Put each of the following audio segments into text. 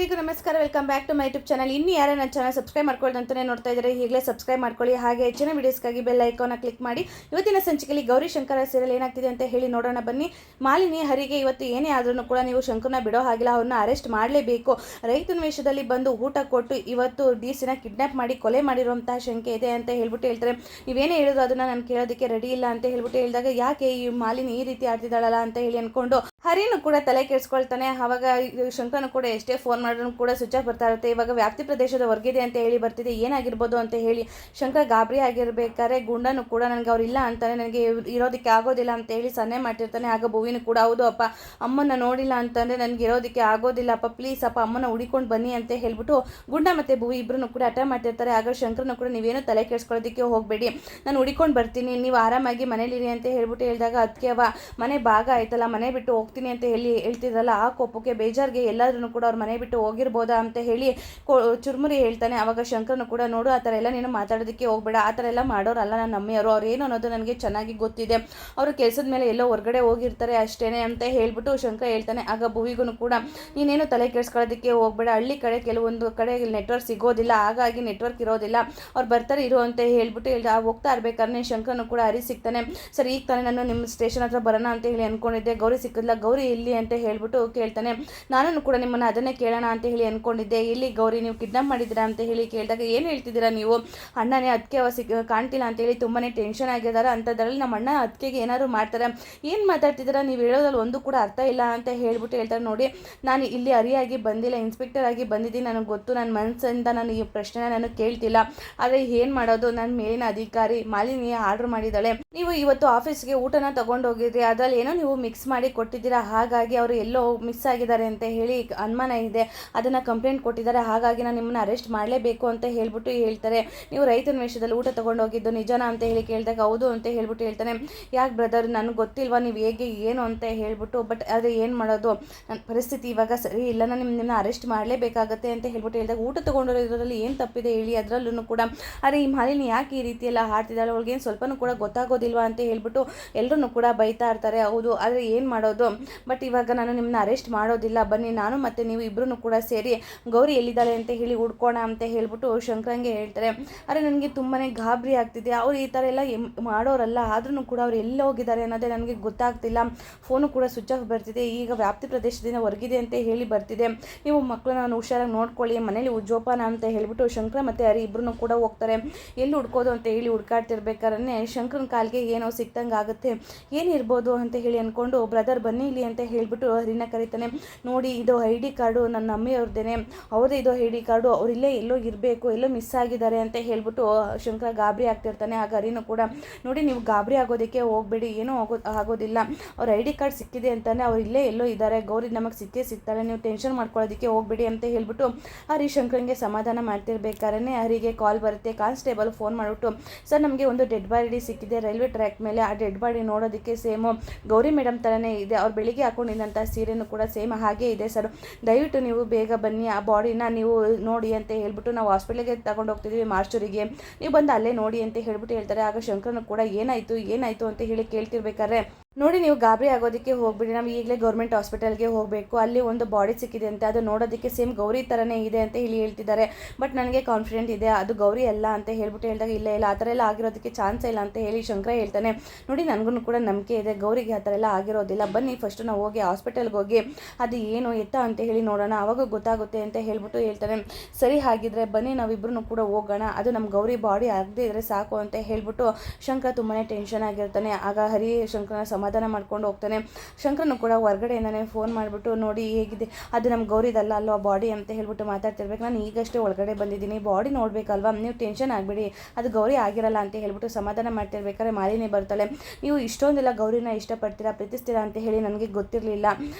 ಎಲ್ಲರಿಗೂ ನಮಸ್ಕಾರ. Welcome back to my YouTube channel. ಇನ್ನು ಯಾರು ನನ್ನ ಚಾನಲ್ ಸಬ್ಸ್ಕ್ರೈಬ್ ಮಾಡ್ಕೊಳ್ಳೋದಂತಾನೆ ನೋಡ್ತಾ ಇದ್ದಾರೆ, ಈಗಲೇ ಸಬ್ಸ್ಕ್ರೈಬ್ ಮಾಡ್ಕೊಳ್ಳಿ. ಹಾಗೆ ಹೆಚ್ಚಿನ ವೀಡಿಯೋಸ್ಗಾಗಿ ಬೆಲ್ ಐಕಾನ್ನ ಕ್ಲಿಕ್ ಮಾಡಿ. ಇವತ್ತಿನ ಸಂಚಿಕೆಯಲ್ಲಿ ಗೌರಿ ಶಂಕರ ಸೀರಿಯಲ್ ಏನಾಗ್ತಿದೆ ಅಂತ ಹೇಳಿ ನೋಡೋಣ ಬನ್ನಿ. ಮಾಲಿನಿ ಹರಿಗೆ ಇವತ್ತು ಏನೇ ಆದ್ರೂ ಕೂಡ ನೀವು ಶಂಕರನ ಬಿಡೋ ಹಾಗಿಲ್ಲ, ಅವ್ರನ್ನ ಅರೆಸ್ಟ್ ಮಾಡಲೇಬೇಕು. ರೈತನ ವೇಷದಲ್ಲಿ ಬಂದು ಊಟ ಕೊಟ್ಟು ಇವತ್ತು ಡಿಸಿನ ಕಿಡ್ನಾಪ್ ಮಾಡಿ ಕೊಲೆ ಮಾಡಿರುವಂತಹ ಶಂಕೆ ಇದೆ ಅಂತ ಹೇಳ್ಬಿಟ್ಟು ಹೇಳ್ತಾರೆ. ನೀವೇನೇ ಹೇಳಿದ್ರು ಅದನ್ನ ನಾನು ಕೇಳೋದಕ್ಕೆ ರೆಡಿ ಇಲ್ಲ ಅಂತ ಹೇಳ್ಬಿಟ್ಟು ಹೇಳಿದಾಗ ಯಾಕೆ ಈ ಮಾಲಿನಿ ಈ ರೀತಿ ಆಡ್ತಿದ್ದಾಳಲ್ಲ ಅಂತ ಹೇಳಿ ಅನ್ಕೊಂಡು ಹರಿನು ಕೂಡ ತಲೆ ಕೆಡಿಸ್ಕೊಳ್ತಾನೆ. ಆವಾಗ ಶಂಕರನು ಕೂಡ ಎಷ್ಟೇ ಫೋನ್ ಮಾಡಿದ್ರು ಕೂಡ ಸ್ವಿಚ್ ಆಫ್ ಬರ್ತಾ ಇರುತ್ತೆ. ಇವಾಗ ವ್ಯಾಪ್ತಿ ಪ್ರದೇಶದ ಹೊರಗಿದೆ ಅಂತ ಹೇಳಿ ಬರ್ತಿದೆ, ಏನಾಗಿರ್ಬೋದು ಅಂತ ಹೇಳಿ ಶಂಕರ ಗಾಬರಿ ಆಗಿರ್ಬೇಕಾದ್ರೆ ಗುಂಡನು ಕೂಡ ನನಗೆ ಅವ್ರಿಲ್ಲ ಅಂತಾನೆ, ನನಗೆ ಇರೋದಕ್ಕೆ ಆಗೋದಿಲ್ಲ ಅಂತ ಹೇಳಿ ಸನ್ನೆ ಮಾಡ್ತಿರ್ತಾನೆ. ಆಗ ಭುವಿನು ಕೂಡ ಹೌದು ಅಪ್ಪ, ಅಮ್ಮನ ನೋಡಿಲ್ಲ ಅಂತಂದರೆ ನನಗೆ ಇರೋದಕ್ಕೆ ಆಗೋದಿಲ್ಲ ಅಪ್ಪ, ಪ್ಲೀಸ್ ಅಪ್ಪ ಅಮ್ಮನ ಹುಡಿಕೊಂಡು ಬನ್ನಿ ಅಂತ ಹೇಳ್ಬಿಟ್ಟು ಗುಂಡ ಮತ್ತು ಭುವಿ ಇಬ್ಬರನ್ನು ಕೂಡ ಹಠ ಮಾಡ್ತಿರ್ತಾರೆ. ಆಗ ಶಂಕರನು ಕೂಡ ನೀವೇನು ತಲೆ ಕೆಡಿಸ್ಕೊಳ್ಳೋದಕ್ಕೆ ಹೋಗಬೇಡಿ, ನಾನು ಹುಡಿಕೊಂಡು ಬರ್ತೀನಿ, ನೀವು ಆರಾಮಾಗಿ ಮನೇಲಿರಿ ಅಂತ ಹೇಳ್ಬಿಟ್ಟು ಹೇಳಿದಾಗ ಅದಕ್ಕೆ ಅವ ಮನೆ ಭಾಗ ಆಯ್ತಲ್ಲ, ಮನೆ ಬಿಟ್ಟು ಹೋಗ್ತೀನಿ ಅಂತ ಹೇಳ್ತಿದ್ರಲ್ಲ, ಆ ಕೋಪಕ್ಕೆ ಬೇಜಾರಿಗೆ ಎಲ್ಲಾದ್ರೂ ಕೂಡ ಅವ್ರ ಮನೆ ಬಿಟ್ಟು ಹೋಗಿರ್ಬೋದಾ ಅಂತ ಹೇಳಿ ಚುರುಮುರಿ ಹೇಳ್ತಾನೆ. ಅವಾಗ ಶಂಕರನು ಕೂಡ ನೋಡು ಆ ಥರ ಎಲ್ಲ ನೀನು ಮಾತಾಡೋದಕ್ಕೆ ಹೋಗ್ಬೇಡ, ಆ ಥರ ಎಲ್ಲ ಮಾಡೋರಲ್ಲ ನನ್ನ ಅಮ್ಮಿಯವರು, ಅವ್ರು ಏನು ಅನ್ನೋದು ನನಗೆ ಚೆನ್ನಾಗಿ ಗೊತ್ತಿದೆ, ಅವರು ಕೆಲಸದ ಮೇಲೆ ಎಲ್ಲೋ ಹೊರಗಡೆ ಹೋಗಿರ್ತಾರೆ ಅಷ್ಟೇನೆ ಅಂತ ಹೇಳ್ಬಿಟ್ಟು ಶಂಕರ ಹೇಳ್ತಾನೆ. ಆಗ ಭುವಿಗೂ ಕೂಡ ನೀನೇನು ತಲೆ ಕೆಡಿಸ್ಕೊಳ್ಳೋದಕ್ಕೆ ಹೋಗ್ಬೇಡ, ಹಳ್ಳಿ ಕಡೆ ಕೆಲವೊಂದು ಕಡೆ ನೆಟ್ವರ್ಕ್ ಸಿಗೋದಿಲ್ಲ, ಹಾಗಾಗಿ ನೆಟ್ವರ್ಕ್ ಇರೋದಿಲ್ಲ, ಅವ್ರು ಬರ್ತಾರೆ ಇರೋ ಅಂತ ಹೇಳ್ಬಿಟ್ಟು ಹೋಗ್ತಾ ಇರ್ಬೇಕಾದ್ರೆ ಶಂಕರನು ಕೂಡ ಹರಿ ಸಿಗ್ತಾನೆ. ಸರಿ ಈಗ ತಾನೇ ನಾನು ನಿಮ್ಮ ಸ್ಟೇಷನ್ ಹತ್ರ ಬರೋಣ ಅಂತ ಹೇಳಿ ಅನ್ಕೊಂಡಿದ್ದೆ, ಗೌರಿ ಸಿಕ್ಕಿದ್ಲ, ಗೌರಿ ಇಲ್ಲಿ ಅಂತ ಹೇಳ್ಬಿಟ್ಟು ಕೇಳ್ತಾನೆ. ನಾನು ಕೂಡ ನಿಮ್ಮನ್ನು ಅದನ್ನೇ ಕೇಳೋಣ ಅಂತ ಹೇಳಿ ಅನ್ಕೊಂಡಿದ್ದೆ, ಇಲ್ಲಿ ಗೌರಿ ನೀವು ಕಿಡ್ನಾಪ್ ಮಾಡಿದ್ದೀರಾ ಅಂತ ಹೇಳಿ ಕೇಳಿದಾಗ ಏನು ಹೇಳ್ತಿದ್ದೀರಾ ನೀವು, ಅಣ್ಣನೇ ಅದಕ್ಕೆ ಕಾಣ್ತಿಲ್ಲ ಅಂತ ಹೇಳಿ ತುಂಬಾ ಟೆನ್ಷನ್ ಆಗಿದ್ದಾರೆ, ಅಂಥದ್ರಲ್ಲಿ ನಮ್ಮ ಅಣ್ಣ ಅದಕ್ಕೆ ಏನಾದ್ರು ಮಾಡ್ತಾರೆ, ಏನು ಮಾತಾಡ್ತಿದ್ದೀರಾ ನೀವು ಹೇಳೋದ್ರಲ್ಲಿ ಒಂದು ಕೂಡ ಅರ್ಥ ಇಲ್ಲ ಅಂತ ಹೇಳ್ಬಿಟ್ಟು ಹೇಳ್ತಾರೆ. ನೋಡಿ ನಾನು ಇಲ್ಲಿ ಹರಿಯಾಗಿ ಬಂದಿಲ್ಲ, ಇನ್ಸ್ಪೆಕ್ಟರ್ ಆಗಿ ಬಂದಿದ್ದೀನಿ, ನನಗೆ ಗೊತ್ತು, ನನ್ನ ಮನಸ್ಸಿಂದ ನಾನು ಈ ಪ್ರಶ್ನೆನ ನಾನು ಕೇಳ್ತಿಲ್ಲ, ಆದರೆ ಏನು ಮಾಡೋದು, ನನ್ನ ಮೇಲಿನ ಅಧಿಕಾರಿ ಮಾಲಿನಿ ಆರ್ಡರ್ ಮಾಡಿದ್ದಾಳೆ, ನೀವು ಇವತ್ತು ಆಫೀಸ್ಗೆ ಊಟನ ತಗೊಂಡು ಹೋಗಿದ್ರಿ, ಅದರಲ್ಲಿ ಏನೋ ನೀವು ಮಿಕ್ಸ್ ಮಾಡಿ ಕೊಟ್ಟಿದ್ದೀರಾ, ಹಾಗಾಗಿ ಅವರು ಎಲ್ಲೋ ಮಿಸ್ ಆಗಿದ್ದಾರೆ ಅಂತ ಹೇಳಿ ಅನುಮಾನ ಇದೆ, ಅದನ್ನು ಕಂಪ್ಲೇಂಟ್ ಕೊಟ್ಟಿದ್ದಾರೆ, ಹಾಗಾಗಿ ನಾನು ನಿಮ್ಮನ್ನು ಅರೆಸ್ಟ್ ಮಾಡಲೇಬೇಕು ಅಂತ ಹೇಳ್ಬಿಟ್ಟು ಹೇಳ್ತಾರೆ. ನೀವು ರೈತನ ವೇಷದಲ್ಲಿ ಊಟ ತಗೊಂಡು ಹೋಗಿದ್ದು ನಿಜನಾ ಅಂತ ಹೇಳಿ ಕೇಳಿದಾಗ ಹೌದು ಅಂತ ಹೇಳ್ಬಿಟ್ಟು ಹೇಳ್ತಾನೆ. ಯಾಕೆ ಬ್ರದರ್ ನನಗೆ ಗೊತ್ತಿಲ್ವಾ ನೀವು ಹೇಗೆ ಏನು ಅಂತ ಹೇಳ್ಬಿಟ್ಟು, ಬಟ್ ಆದರೆ ಏನು ಮಾಡೋದು, ನನ್ನ ಪರಿಸ್ಥಿತಿ ಇವಾಗ ಸರಿ ಇಲ್ಲ, ನಾನು ನಿಮ್ಮನ್ನ ಅರೆಸ್ಟ್ ಮಾಡಲೇಬೇಕಾಗತ್ತೆ ಅಂತ ಹೇಳ್ಬಿಟ್ಟು ಹೇಳಿದಾಗ ಊಟ ತೊಗೊಂಡಿರೋದ್ರಲ್ಲಿ ಏನು ತಪ್ಪಿದೆ ಹೇಳಿ, ಅದರಲ್ಲೂ ಕೂಡ ಅರೆ ಈ ಮಾಲಿನಿ ಯಾಕೆ ಈ ರೀತಿ ಎಲ್ಲ ಹಾಡ್ತಿದ್ದಾಳೆ, ಅವ್ಳಿಗೇನು ಸ್ವಲ್ಪನೂ ಕೂಡ ಗೊತ್ತಾಗೋದಿಲ್ವಾ ಅಂತ ಹೇಳ್ಬಿಟ್ಟು ಎಲ್ಲರೂ ಕೂಡ ಬೈತಾ ಇರ್ತಾರೆ. ಹೌದು ಆದರೆ ಏನು ಮಾಡೋದು, ಬಟ್ ಇವಾಗ ನಾನು ನಿಮ್ಮನ್ನ ಅರೆಸ್ಟ್ ಮಾಡೋದಿಲ್ಲ, ಬನ್ನಿ ನಾನು ಮತ್ತು ನೀವು ಇಬ್ಬರೂ ಕೂಡ ಸೇರಿ ಗೌರಿ ಎಲ್ಲಿದ್ದಾಳೆ ಅಂತ ಹೇಳಿ ಹುಡ್ಕೋಣ ಅಂತ ಹೇಳ್ಬಿಟ್ಟು ಶಂಕರಂಗೆ ಹೇಳ್ತಾರೆ. ಅರೆ ನನಗೆ ತುಂಬಾ ಗಾಬರಿ ಆಗ್ತಿದೆ, ಅವ್ರು ಈ ಥರ ಎಲ್ಲ ಮಾಡೋರಲ್ಲ, ಆದ್ರೂ ಕೂಡ ಅವ್ರು ಎಲ್ಲಿ ಹೋಗಿದ್ದಾರೆ ಅನ್ನೋದೇ ನನಗೆ ಗೊತ್ತಾಗ್ತಿಲ್ಲ, ಫೋನು ಕೂಡ ಸ್ವಿಚ್ ಆಫ್ ಬರ್ತಿದೆ, ಈಗ ವ್ಯಾಪ್ತಿ ಪ್ರದೇಶದಿಂದ ಹೊರಗಿದೆ ಅಂತ ಹೇಳಿ ಬರ್ತಿದೆ, ನೀವು ಮಕ್ಕಳನ್ನ ಹುಷಾರಾಗಿ ನೋಡ್ಕೊಳ್ಳಿ, ಮನೇಲಿ ಜೋಪಾನ ಅಂತ ಹೇಳ್ಬಿಟ್ಟು ಶಂಕರ ಮತ್ತು ಹರಿ ಇಬ್ಬರೂ ಕೂಡ ಹೋಗ್ತಾರೆ. ಎಲ್ಲಿ ಹುಡ್ಕೋದು ಅಂತ ಹೇಳಿ ಹುಡ್ಕಾಡ್ತಿರ್ಬೇಕಾದ್ರೆ ಶಂಕರನ ಕಾಲಿಗೆ ಏನೋ ಸಿಕ್ತಂಗೆ ಆಗುತ್ತೆ, ಏನಿರ್ಬೋದು ಅಂತ ಹೇಳಿ ಅಂದ್ಕೊಂಡು ಬ್ರದರ್ ಬನ್ನಿ ಇಲ್ಲಿ ಅಂತ ಹೇಳ್ಬಿಟ್ಟು ಹರಿನ ಕರೀತಾನೆ. ನೋಡಿ ಇದು ID ಕಾರ್ಡು ನನ್ನ ಅಮ್ಮಿಯವ್ರದ್ದೇನೆ, ಅವ್ರದ್ದೇ ಇದು ID ಕಾರ್ಡು, ಅವರಿಲ್ಲೇ ಎಲ್ಲೋ ಇರಬೇಕು, ಎಲ್ಲೋ ಮಿಸ್ ಆಗಿದ್ದಾರೆ ಅಂತ ಹೇಳ್ಬಿಟ್ಟು ಶಂಕರ ಗಾಬರಿ ಆಗ್ತಿರ್ತಾನೆ. ಆಗ ಹರಿನು ಕೂಡ ನೋಡಿ ನೀವು ಗಾಬರಿ ಆಗೋದಕ್ಕೆ ಹೋಗಬೇಡಿ, ಏನೂ ಆಗೋದಿಲ್ಲ, ಅವ್ರ ID ಕಾರ್ಡ್ ಸಿಕ್ಕಿದೆ ಅಂತಾನೆ, ಅವ್ರು ಇಲ್ಲೇ ಎಲ್ಲೋ ಇದ್ದಾರೆ, ಗೌರಿ ನಮಗೆ ಸಿಕ್ಕೇ ಸಿಗ್ತಾಳೆ, ನೀವು ಟೆನ್ಷನ್ ಮಾಡ್ಕೊಳ್ಳೋದಕ್ಕೆ ಹೋಗಬೇಡಿ ಅಂತ ಹೇಳ್ಬಿಟ್ಟು ಹರಿ ಶಂಕರಂಗೆ ಸಮಾಧಾನ ಮಾಡ್ತಿರ್ಬೇಕಾದ್ರೆ ಹರಿಗೆ ಕಾಲ್ ಬರುತ್ತೆ. ಕಾನ್ಸ್ಟೇಬಲ್ ಫೋನ್ ಮಾಡಿಬಿಟ್ಟು ಸರ್ ನಮಗೆ ಒಂದು ಡೆಡ್ ಬಾಡಿ ಸಿಕ್ಕಿದೆ ರೈಲ್ವೆ ಟ್ರ್ಯಾಕ್ ಮೇಲೆ, ಆ ಡೆಡ್ ಬಾಡಿ ನೋಡೋದಕ್ಕೆ ಸೇಮು ಗೌರಿ ಮೇಡಮ್ ಥರನೇ ಇದೆ, ಅವ್ರು ಬೆಳಿಗ್ಗೆ ಹಾಕೊಂಡಿದ್ದಂಥ ಸೀರೆನೂ ಕೂಡ ಸೇಮ್ ಹಾಗೇ ಇದೆ ಸರ್, ದಯವಿಟ್ಟು ನೀವು ಬೇಗ ಬನ್ನಿ, ಆ ಬಾಡಿನ ನೀವು ನೋಡಿ ಅಂತ ಹೇಳ್ಬಿಟ್ಟು ನಾವು ಹಾಸ್ಪಿಟ್ಲಿಗೆ ತಗೊಂಡು ಹೋಗ್ತಿದ್ದೀವಿ ಮಾರ್ಚುರಿಗೆ, ನೀವು ಬಂದು ಅಲ್ಲೇ ನೋಡಿ ಅಂತ ಹೇಳ್ಬಿಟ್ಟು ಹೇಳ್ತಾರೆ. ಆಗ ಶಂಕರನು ಕೂಡ ಏನಾಯಿತು ಅಂತ ಹೇಳಿ ಕೇಳ್ತಿರ್ಬೇಕಾದ್ರೆ ನೋಡಿ ನೀವು ಗಾಬರಿ ಆಗೋದಕ್ಕೆ ಹೋಗ್ಬಿಡಿ, ನಾವು ಈಗಲೇ ಗೌರ್ಮೆಂಟ್ ಹಾಸ್ಪಿಟಲ್ಗೆ ಹೋಗಬೇಕು, ಅಲ್ಲಿ ಒಂದು ಬಾಡಿ ಸಿಕ್ಕಿದೆ ಅಂತ, ಅದು ನೋಡೋದಕ್ಕೆ ಸೇಮ್ ಗೌರಿ ಥರನೇ ಇದೆ ಅಂತ ಹೇಳಿ ಹೇಳ್ತಿದ್ದಾರೆ, ಬಟ್ ನನಗೆ ಕಾನ್ಫಿಡೆಂಟ್ ಇದೆ ಅದು ಗೌರಿ ಅಲ್ಲ ಅಂತ ಹೇಳ್ಬಿಟ್ಟು ಹೇಳಿದಾಗ ಇಲ್ಲ ಆ ಥರ ಎಲ್ಲ ಆಗಿರೋದಕ್ಕೆ ಚಾನ್ಸೇ ಇಲ್ಲ ಅಂತ ಹೇಳಿ ಶಂಕರ ಹೇಳ್ತಾನೆ. ನೋಡಿ ನನಗೂ ಕೂಡ ನಂಬಿಕೆ ಇದೆ, ಗೌರಿಗೆ ಆ ಥರ ಎಲ್ಲ ಆಗಿರೋದಿಲ್ಲ, ಬನ್ನಿ ಫಸ್ಟು ನಾವು ಹೋಗಿ ಹಾಸ್ಪಿಟಲ್ಗೆ ಹೋಗಿ ಅದು ಏನು ಎತ್ತ ಅಂತ ಹೇಳಿ ನೋಡೋಣ, ಆವಾಗ ಗೊತ್ತಾಗುತ್ತೆ ಅಂತ ಹೇಳ್ಬಿಟ್ಟು ಹೇಳ್ತಾನೆ. ಸರಿ ಹಾಗಿದ್ರೆ ಬನ್ನಿ ನಾವಿಬ್ಬರೂ ಕೂಡ ಹೋಗೋಣ, ಅದು ನಮ್ಮ ಗೌರಿ ಬಾಡಿ ಆಗದೆ ಇದ್ರೆ ಸಾಕು ಅಂತ ಹೇಳ್ಬಿಟ್ಟು ಶಂಕರ ತುಂಬಾ ಟೆನ್ಷನ್ ಆಗಿರ್ತಾನೆ. ಆಗ ಹರಿ ಶಂಕರನ ಸಮಾಧಾನ ಮಾಡ್ಕೊಂಡು ಹೋಗ್ತಾನೆ. ಶಂಕರನು ಕೂಡ ಹೊರಗಡೆಯಿಂದನೇ ಫೋನ್ ಮಾಡಿಬಿಟ್ಟು ನೋಡಿ ಹೇಗಿದೆ, ಅದು ನಮ್ಮ ಗೌರಿದಲ್ಲ ಅಲ್ವಾ ಬಾಡಿ ಅಂತ ಹೇಳ್ಬಿಟ್ಟು ಮಾತಾಡ್ತಿರ್ಬೇಕು, ನಾನು ಈಗಷ್ಟೇ ಒಳಗಡೆ ಬಂದಿದ್ದೀನಿ, ಬಾಡಿ ನೋಡಬೇಕಲ್ವಾ, ನೀವು ಟೆನ್ಷನ್ ಆಗಬೇಡಿ, ಅದು ಗೌರಿ ಆಗಿರಲ್ಲ ಅಂತ ಹೇಳ್ಬಿಟ್ಟು ಸಮಾಧಾನ ಮಾಡ್ತಿರ್ಬೇಕಾದ್ರೆ ಮಾಲಿನಿ ಬರ್ತಾಳೆ. ನೀವು ಇಷ್ಟೊಂದೆಲ್ಲ ಗೌರಿನ ಇಷ್ಟಪಡ್ತೀರಾ ಪ್ರೀತಿಸ್ತೀರಾ ಅಂತ ಹೇಳಿ ನನಗೆ ಗೊತ್ತಿರಲಿಲ್ಲ,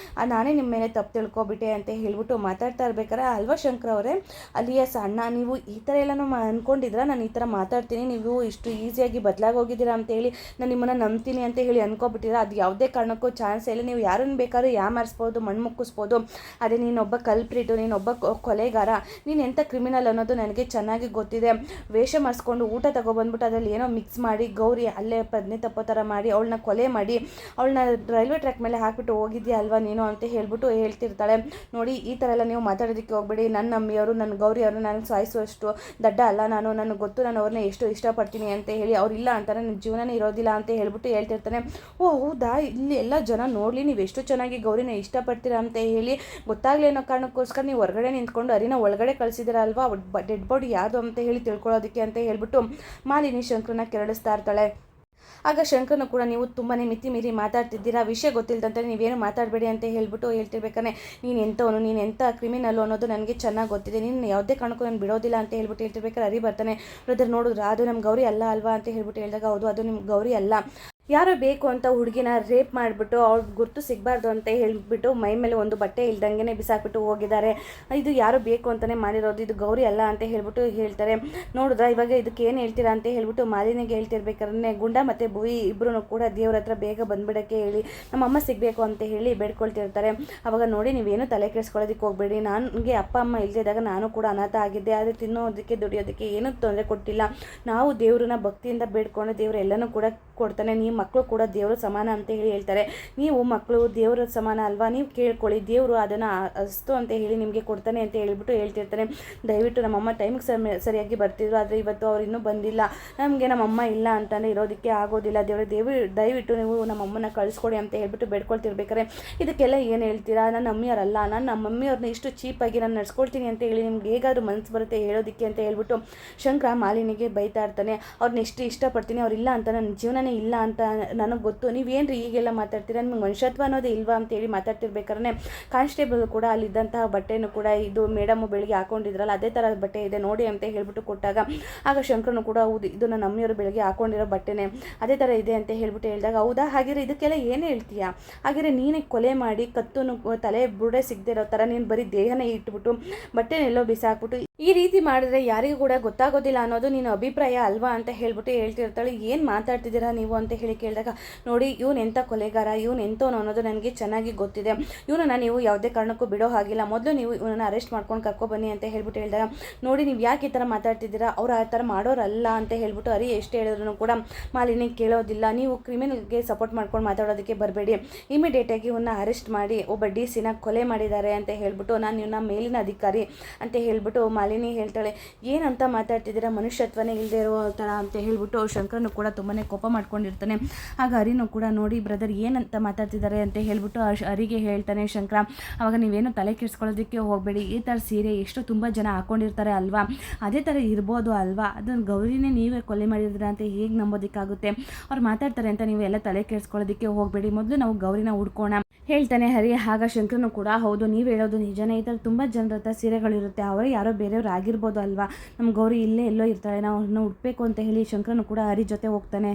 ನಾನೇ ನಿಮ್ಮ ಮೇಲೆ ತಪ್ಪು ತಿಳ್ಕೊಬಿಟ್ಟೆ ಅಂತ ಹೇಳ್ಬಿಟ್ಟು ಮಾತಾಡ್ತಾ ಇರ್ಬೇಕಾರೆ ಅಲ್ವಾ ಶಂಕರ್ ಅವರೇ ಅಲಿಯಾಸ್ ಅಣ್ಣ, ನೀವು ಈ ಥರ ಎಲ್ಲನೂ ಅಂದ್ಕೊಂಡಿದ್ರಾ ನಾನು ಈ ಥರ ಮಾತಾಡ್ತೀನಿ, ನೀವು ಇಷ್ಟು ಈಸಿಯಾಗಿ ಬದಲಾಗೋಗಿದ್ದೀರಾ ಅಂತ ಹೇಳಿ ನಾನು ನಿಮ್ಮನ್ನು ನಂಬ್ತೀನಿ ಅಂತ ಹೇಳಿ ಅನ್ಕೊಬಿಟ್ಟಿರ, ಮಾಡ್ತಿದ್ದೀರಾ, ಅದು ಯಾವುದೇ ಕಾರಣಕ್ಕೂ ಚಾನ್ಸ್ ಇಲ್ಲ. ನೀವು ಯಾರನ್ನು ಬೇಕಾದ್ರೂ ಯಾಮಾರಿಸ್ಬೋದು, ಮಣ್ಣು ಮುಕ್ಕಿಸ್ಬೋದು. ಅದೇ ನೀನೊಬ್ಬ ಕಲ್ಪ್ರಿಟು, ನೀನೊಬ್ಬ ಕೊಲೆಗಾರ, ನೀನು ಎಂಥ ಕ್ರಿಮಿನಲ್ ಅನ್ನೋದು ನನಗೆ ಚೆನ್ನಾಗಿ ಗೊತ್ತಿದೆ. ವೇಷ ಮಾಡಿಸ್ಕೊಂಡು ಊಟ ತಗೊಬಂದ್ಬಿಟ್ಟು ಅದರಲ್ಲಿ ಏನೋ ಮಿಕ್ಸ್ ಮಾಡಿ ಗೌರಿ ಅಲ್ಲೇ ಪದ್ನೆ ತಪ್ಪೋ ಥರ ಮಾಡಿ ಅವಳನ್ನ ಕೊಲೆ ಮಾಡಿ ಅವಳನ್ನ ರೈಲ್ವೆ ಟ್ರ್ಯಾಕ್ ಮೇಲೆ ಹಾಕ್ಬಿಟ್ಟು ಹೋಗಿದ್ಯಾ ಅಲ್ವಾ ನೀನು ಅಂತ ಹೇಳ್ಬಿಟ್ಟು ಹೇಳ್ತಿರ್ತಾಳೆ. ನೋಡಿ, ಈ ಥರ ಎಲ್ಲ ನೀವು ಮಾತಾಡೋದಕ್ಕೆ ಹೋಗ್ಬೇಡಿ. ನನ್ನ ಅಮ್ಮಿಯವರು, ನನ್ನ ಗೌರಿ ಅವರು ನನಗೆ ಸಾಯಿಸುವಷ್ಟು ದಡ್ಡ ಅಲ್ಲ ನಾನು. ನನಗೆ ಗೊತ್ತು ನಾನು ಅವ್ರನ್ನ ಎಷ್ಟು ಇಷ್ಟಪಡ್ತೀನಿ ಅಂತ ಹೇಳಿ. ಅವ್ರಿಲ್ಲ ಅಂತಾರೆ ನನ್ನ ಜೀವನನೇ ಇರೋದಿಲ್ಲ ಅಂತ ಹೇಳ್ಬಿಟ್ಟು ಹೇಳ್ತಿರ್ತಾನೆ. ಓ ಹೌದಾ, ಇಲ್ಲಿ ಎಲ್ಲ ಜನ ನೋಡಲಿ ನೀವು ಎಷ್ಟು ಚೆನ್ನಾಗಿ ಗೌರಿನ ಇಷ್ಟಪಡ್ತೀರಾ ಅಂತ ಹೇಳಿ ಗೊತ್ತಾಗಲಿ ಅನ್ನೋ ಕಾರಣಕ್ಕೋಸ್ಕರ ನೀವು ಹೊರಗಡೆ ನಿಂತ್ಕೊಂಡು ಅರಿನ ಒಳಗಡೆ ಕಳಿಸಿದಿರ ಅಲ್ವಾ, ಡೆಡ್ ಬಾಡಿ ಯಾವುದು ಅಂತ ಹೇಳಿ ತಿಳ್ಕೊಳ್ಳೋದಕ್ಕೆ ಅಂತ ಹೇಳ್ಬಿಟ್ಟು ಮಾಲಿನಿ ಶಂಕರನ್ನ ಕೆರಳಿಸ್ತಾ ಇರ್ತಾಳೆ. ಆಗ ಶಂಕರನು ಕೂಡ ನೀವು ತುಂಬಾ ಮಿತಿ ಮೀರಿ ಮಾತಾಡ್ತಿದ್ದೀರಾ, ವಿಷಯ ಗೊತ್ತಿಲ್ಲದಂತೆ ನೀವೇನು ಮಾತಾಡಬೇಡಿ ಅಂತ ಹೇಳ್ಬಿಟ್ಟು ಹೇಳ್ತಿರ್ಬೇಕಾನೆ. ನೀನು ಎಂಥವನು, ನೀನು ಎಂಥ ಕ್ರಿಮಿನಲ್ಲು ಅನ್ನೋದು ನನಗೆ ಚೆನ್ನಾಗಿ ಗೊತ್ತಿದೆ, ನೀನು ಯಾವುದೇ ಕಾರಣಕ್ಕೂ ನಾನು ಬಿಡೋದಿಲ್ಲ ಅಂತ ಹೇಳ್ಬಿಟ್ಟು ಹೇಳ್ತಿರ್ಬೇಕಾದ್ರೆ ಅರಿ ಬರ್ತಾನೆ. ಬ್ರದರ್ ನೋಡಿದ್ರ ಅದು ನಮ್ಮ ಗೌರಿ ಅಲ್ಲ ಅಲ್ವಾ ಅಂತ ಹೇಳ್ಬಿಟ್ಟು ಹೇಳಿದಾಗ ಹೌದು ಅದು ನಿಮ್ಮ ಗೌರಿ ಅಲ್ಲ, ಯಾರೋ ಬೇಕು ಅಂತ ಹುಡುಗಿನ ರೇಪ್ ಮಾಡಿಬಿಟ್ಟು ಅವ್ಳು ಗುರ್ತು ಸಿಗಬಾರ್ದು ಅಂತ ಹೇಳಿಬಿಟ್ಟು ಮೈ ಮೇಲೆ ಒಂದು ಬಟ್ಟೆ ಇಲ್ದಂಗೆ ಬಿಸಾಕ್ಬಿಟ್ಟು ಹೋಗಿದ್ದಾರೆ. ಇದು ಯಾರೋ ಬೇಕು ಅಂತಲೇ ಮಾಡಿರೋದು, ಇದು ಗೌರಿ ಅಲ್ಲ ಅಂತ ಹೇಳ್ಬಿಟ್ಟು ಹೇಳ್ತಾರೆ. ನೋಡಿದ್ರಾ ಇವಾಗ ಇದಕ್ಕೆ ಏನು ಹೇಳ್ತೀರಾ ಅಂತ ಹೇಳ್ಬಿಟ್ಟು ಮಾಲಿನಿಗೆ ಹೇಳ್ತಿರ್ಬೇಕಾದ್ರೆ ಗುಂಡ ಮತ್ತು ಭೂಯಿ ಇಬ್ಬರೂ ಕೂಡ ದೇವ್ರ ಹತ್ರ ಬೇಗ ಬಂದ್ಬಿಡೋಕ್ಕೆ ಹೇಳಿ ನಮ್ಮಮ್ಮ ಸಿಗಬೇಕು ಅಂತ ಹೇಳಿ ಬೇಡ್ಕೊಳ್ತಿರ್ತಾರೆ. ಅವಾಗ ನೋಡಿ ನೀವೇನು ತಲೆ ಕೆಡಿಸ್ಕೊಳ್ಳೋದಕ್ಕೆ ಹೋಗಬೇಡಿ, ನನಗೆ ಅಪ್ಪ ಅಮ್ಮ ಇಲ್ಲದಿದ್ದಾಗ ನಾನು ಕೂಡ ಅನಾಥ ಆಗಿದ್ದೆ, ಆದರೆ ತಿನ್ನೋದಕ್ಕೆ ದುಡಿಯೋದಕ್ಕೆ ಏನೂ ತೊಂದರೆ ಕೊಟ್ಟಿಲ್ಲ. ನಾವು ದೇವ್ರನ್ನ ಭಕ್ತಿಯಿಂದ ಬೇಡ್ಕೊಂಡು ದೇವ್ರು ಎಲ್ಲನೂ ಕೂಡ ಕೊಡ್ತಾನೆ, ನೀವು ಮಕ್ಕಳು ಕೂಡ ದೇವರು ಸಮಾನ ಅಂತ ಹೇಳಿ ಹೇಳ್ತಾರೆ. ನೀವು ಮಕ್ಕಳು ದೇವರ ಸಮಾನ ಅಲ್ವಾ, ನೀವು ಕೇಳ್ಕೊಳ್ಳಿ, ದೇವರು ಅದನ್ನು ಅಸ್ತು ಅಂತ ಹೇಳಿ ನಿಮಗೆ ಕೊಡ್ತಾನೆ ಅಂತ ಹೇಳ್ಬಿಟ್ಟು ಹೇಳ್ತಿರ್ತಾನೆ. ದಯವಿಟ್ಟು ನಮ್ಮಮ್ಮ ಟೈಮಿಗೆ ಸರಿಯಾಗಿ ಬರ್ತಿದ್ರು, ಆದರೆ ಇವತ್ತು ಅವ್ರು ಇನ್ನೂ ಬಂದಿಲ್ಲ, ನಮಗೆ ನಮ್ಮಮ್ಮ ಇಲ್ಲ ಅಂತಲೇ ಇರೋದಕ್ಕೆ ಆಗೋದಿಲ್ಲ. ದಯವಿಟ್ಟು ನೀವು ನಮ್ಮಮ್ಮನ ಕಳಿಸ್ಕೊಡಿ ಅಂತ ಹೇಳ್ಬಿಟ್ಟು ಬೇಡ್ಕೊಳ್ತಿರ್ಬೇಕಾರೆ ಇದಕ್ಕೆಲ್ಲ ಏನು ಹೇಳ್ತೀರಾ, ನನ್ನ ಅಮ್ಮಿಯವರಲ್ಲ, ನಾನು ನಮ್ಮ ಮಮ್ಮಿಯವ್ರನ್ನ ಇಷ್ಟು ಚೀಪಾಗಿ ನಾನು ನಡ್ಸ್ಕೊಳ್ತೀನಿ ಅಂತ ಹೇಳಿ ನಿಮ್ಗೆ ಹೇಗಾದರೂ ಮನಸ್ಸು ಬರುತ್ತೆ ಹೇಳೋದಕ್ಕೆ ಅಂತ ಹೇಳ್ಬಿಟ್ಟು ಶಂಕರ ಮಾಲಿನಿಗೆ ಬೈತಾ ಇರ್ತಾನೆ. ಅವ್ರನ್ನ ಎಷ್ಟು ಇಷ್ಟಪಡ್ತೀನಿ, ಅವ್ರಿಲ್ಲ ಅಂತ ನನ್ನ ಜೀವನನೇ ಇಲ್ಲ ಅಂತ ನನಗೆ ಗೊತ್ತು, ನೀವೇನ್ರಿ ಹೀಗೆಲ್ಲ ಮಾತಾಡ್ತೀರಾ, ನಿಮ್ಗೆ ಮನುಷ್ಯತ್ವ ಅನ್ನೋದೇ ಇಲ್ವಾ ಅಂತೇಳಿ ಮಾತಾಡ್ತಿರ್ಬೇಕಾದ್ರೆ ಕಾನ್ಸ್ಟೇಬಲ್ ಕೂಡ ಅಲ್ಲಿದ್ದಂತಹ ಬಟ್ಟೆನೂ ಕೂಡ ಇದು ಮೇಡಮು ಬೆಳಿಗ್ಗೆ ಹಾಕೊಂಡಿದ್ರಲ್ಲ ಅದೇ ಥರ ಬಟ್ಟೆ ಇದೆ ನೋಡಿ ಅಂತ ಹೇಳ್ಬಿಟ್ಟು ಕೊಟ್ಟಾಗ ಆಗ ಶಂಕರನು ಕೂಡ ಹೌದು ಇದು ನನ್ನ ಅಮ್ಮಿಯವರು ಬೆಳಿಗ್ಗೆ ಹಾಕೊಂಡಿರೋ ಬಟ್ಟೆನೇ ಅದೇ ಥರ ಇದೆ ಅಂತ ಹೇಳ್ಬಿಟ್ಟು ಹೇಳಿದಾಗ ಹೌದಾ, ಹಾಗಿದ್ರೆ ಇದಕ್ಕೆಲ್ಲ ಏನು ಹೇಳ್ತೀಯಾ, ಹಾಗಿದ್ರೆ ನೀನೇ ಕೊಲೆ ಮಾಡಿ ಕತ್ತುನು ತಲೆ ಬುರುಡೆ ಸಿಗದೆ ಇರೋ ಥರ ನೀನು ಬರೀ ದೇಹನ ಇಟ್ಬಿಟ್ಟು ಬಟ್ಟೆನೆಲ್ಲೋ ಬಿಸಾಕ್ಬಿಟ್ಟು ಈ ರೀತಿ ಮಾಡಿದ್ರೆ ಯಾರಿಗೂ ಕೂಡ ಗೊತ್ತಾಗೋದಿಲ್ಲ ಅನ್ನೋದು ನೀನು ಅಭಿಪ್ರಾಯ ಅಲ್ವಾ ಅಂತ ಹೇಳ್ಬಿಟ್ಟು ಹೇಳ್ತಿರ್ತಾಳೆ. ಏನು ಮಾತಾಡ್ತಿದ್ದೀರಾ ನೀವು ಅಂತ ಹೇಳಿ ಕೇಳಿದಾಗ ನೋಡಿ ಇವನು ಎಂಥ ಕೊಲೆಗಾರ, ಇವನು ಎಂಥವನು ಅನ್ನೋದು ನನಗೆ ಚೆನ್ನಾಗಿ ಗೊತ್ತಿದೆ, ಇವನನ್ನು ನೀವು ಯಾವುದೇ ಕಾರಣಕ್ಕೂ ಬಿಡೋ ಹಾಗಿಲ್ಲ, ಮೊದಲು ನೀವು ಇವನನ್ನು ಅರೆಸ್ಟ್ ಮಾಡ್ಕೊಂಡು ಕರ್ಕೊಬನ್ನಿ ಅಂತ ಹೇಳ್ಬಿಟ್ಟು ಹೇಳಿದಾಗ ನೋಡಿ ನೀವು ಯಾಕೆ ಈ ಥರ ಮಾತಾಡ್ತಿದ್ದೀರಾ, ಅವ್ರು ಆ ಥರ ಮಾಡೋರಲ್ಲ ಅಂತ ಹೇಳ್ಬಿಟ್ಟು ಅರಿ ಎಷ್ಟು ಹೇಳಿದ್ರು ಕೂಡ ಮಾಲಿನಿ ಕೇಳೋದಿಲ್ಲ. ನೀವು ಕ್ರಿಮಿನಲ್ಗೆ ಸಪೋರ್ಟ್ ಮಾಡ್ಕೊಂಡು ಮಾತಾಡೋದಕ್ಕೆ ಬರಬೇಡಿ, ಇಮಿಡಿಯೇಟಾಗಿ ಇವನ್ನ ಅರೆಸ್ಟ್ ಮಾಡಿ ಒಬ್ಬ DC ಕೊಲೆ ಮಾಡಿದ್ದಾರೆ ಅಂತ ಹೇಳ್ಬಿಟ್ಟು ನಾನು ಇವನ್ನ ಮೇಲಿನ ಅಧಿಕಾರಿ ಅಂತ ಹೇಳ್ಬಿಟ್ಟು ಮಾಲಿನಿ ಹೇಳ್ತಾಳೆ. ಏನಂತ ಮಾತಾಡ್ತಿದ್ದೀರಾ, ಮನುಷ್ಯತ್ವನೇ ಇಲ್ಲದೆ ಇರೋ ಥರ ಅಂತ ಹೇಳ್ಬಿಟ್ಟು ಶಂಕರನು ಕೂಡ ತುಂಬಾ ಕೋಪ ಮಾಡ್ಕೊಂಡಿರ್ತಾನೆ. ಆಗ ಹರಿನೂ ಕೂಡ ನೋಡಿ ಬ್ರದರ್ ಏನಂತ ಮಾತಾಡ್ತಿದ್ದಾರೆ ಅಂತ ಹೇಳ್ಬಿಟ್ಟು ಹರಿಗೆ ಹೇಳ್ತಾನೆ ಶಂಕರ. ಆವಾಗ ನೀವೇನು ತಲೆ ಕೆಡಿಸ್ಕೊಳ್ಳೋದಕ್ಕೆ ಹೋಗಬೇಡಿ, ಈ ಥರ ಸೀರೆ ಎಷ್ಟು ತುಂಬ ಜನ ಹಾಕ್ಕೊಂಡಿರ್ತಾರೆ ಅಲ್ವಾ, ಅದೇ ಥರ ಇರ್ಬೋದು ಅಲ್ವಾ, ಅದನ್ನು ಗೌರಿನೇ ನೀವೇ ಕೊಲೆ ಮಾಡಿದ್ರೆ ಅಂತ ಹೇಗೆ ನಂಬೋದಕ್ಕಾಗುತ್ತೆ, ಅವ್ರು ಮಾತಾಡ್ತಾರೆ ಅಂತ ನೀವು ಎಲ್ಲ ತಲೆ ಕೆಡಿಸ್ಕೊಳ್ಳೋದಕ್ಕೆ ಹೋಗಬೇಡಿ, ಮೊದಲು ನಾವು ಗೌರಿನ ಹುಡ್ಕೋಣ ಹೇಳ್ತಾನೆ ಹರಿ. ಆಗ ಶಂಕರನು ಕೂಡ ಹೌದು ನೀವು ಹೇಳೋದು ನಿಜನೇ, ಈ ಥರ ತುಂಬ ಜನರ ಹತ್ರ ಸೀರೆಗಳಿರುತ್ತೆ, ಅವರೇ ಯಾರೋ ಬೇರೆಯವ್ರು ಆಗಿರ್ಬೋದು ಅಲ್ವಾ, ನಮ್ಮ ಗೌರಿ ಇಲ್ಲೇ ಎಲ್ಲೋ ಇರ್ತಾಳೆ, ನಾವು ಅವ್ರನ್ನ ಹುಡ್ಬೇಕು ಅಂತ ಹೇಳಿ ಶಂಕರನು ಕೂಡ ಹರಿ ಜೊತೆ ಹೋಗ್ತಾನೆ.